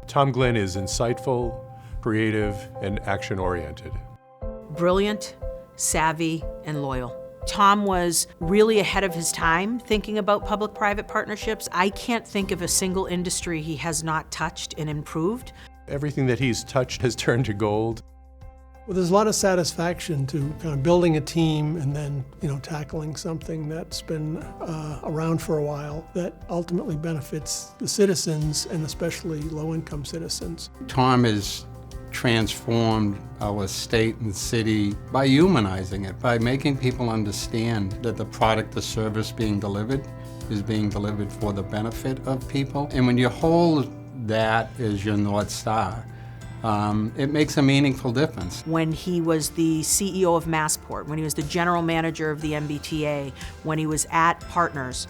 Tom Glynn is insightful, creative, and action-oriented. Brilliant, savvy, and loyal. Tom was really ahead of his time thinking about public-private partnerships. I can't think of a single industry he has not touched and improved. Everything that he's touched has turned to gold. Well, there's a lot of satisfaction to kind of building a team and then, tackling something that's been around for a while that ultimately benefits the citizens and especially low-income citizens. Tom has transformed our state and city by humanizing it, by making people understand that the product or service being delivered is being delivered for the benefit of people. And when you hold that as your North Star, it makes a meaningful difference. When he was the CEO of Massport, when he was the general manager of the MBTA, when he was at Partners,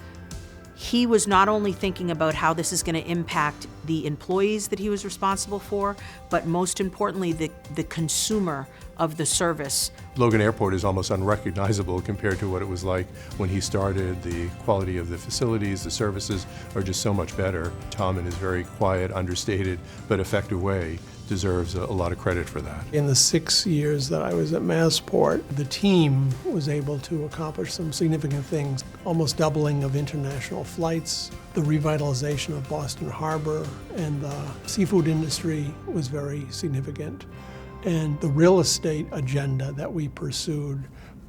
he was not only thinking about how this is going to impact the employees that he was responsible for, but most importantly, the consumer of the service. Logan Airport is almost unrecognizable compared to what it was like when he started. The quality of the facilities, the services are just so much better. Tom, in his very quiet, understated, but effective way, deserves a lot of credit for that. In the 6 years that I was at Massport, the team was able to accomplish some significant things, almost doubling of international flights, the revitalization of Boston Harbor, and the seafood industry was very significant. And the real estate agenda that we pursued,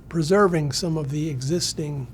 preserving some of the existing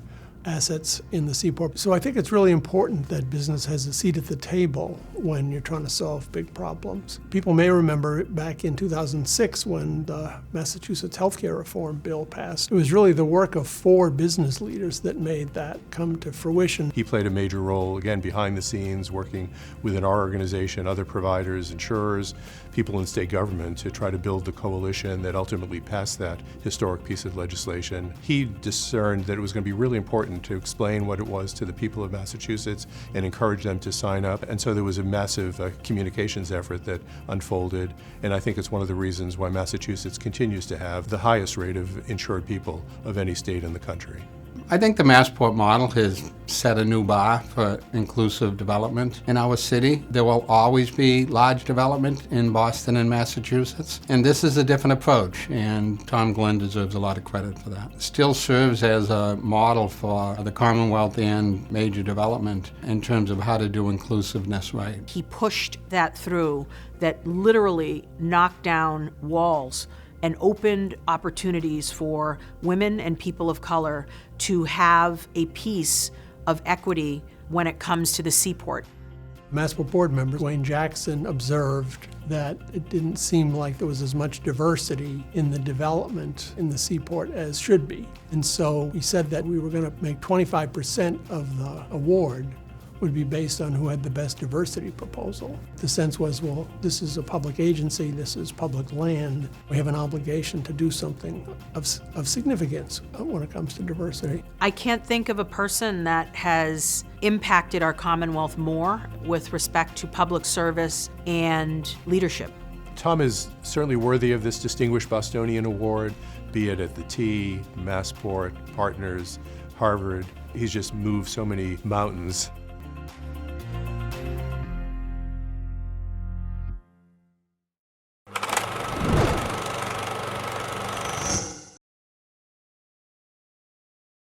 assets in the seaport. So I think it's really important that business has a seat at the table when you're trying to solve big problems. People may remember back in 2006 when the Massachusetts healthcare reform bill passed. It was really the work of 4 business leaders that made that come to fruition. He played a major role, again, behind the scenes, working within our organization, other providers, insurers, people in state government to try to build the coalition that ultimately passed that historic piece of legislation. He discerned that it was going to be really important to explain what it was to the people of Massachusetts and encourage them to sign up. And so there was a massive communications effort that unfolded. And I think it's one of the reasons why Massachusetts continues to have the highest rate of insured people of any state in the country. I think the Massport model has set a new bar for inclusive development in our city. There will always be large development in Boston and Massachusetts, and this is a different approach, and Tom Glynn deserves a lot of credit for that. Still serves as a model for the Commonwealth and major development in terms of how to do inclusiveness right. He pushed that through, that literally knocked down walls and opened opportunities for women and people of color to have a piece of equity when it comes to the seaport. Massport board member Wayne Jackson observed that it didn't seem like there was as much diversity in the development in the seaport as should be. And so we said that we were going to make 25% of the award would be based on who had the best diversity proposal. The sense was, well, this is a public agency, this is public land. We have an obligation to do something of significance when it comes to diversity. I can't think of a person that has impacted our Commonwealth more with respect to public service and leadership. Tom is certainly worthy of this distinguished Bostonian award, be it at the T, Massport, Partners, Harvard. He's just moved so many mountains.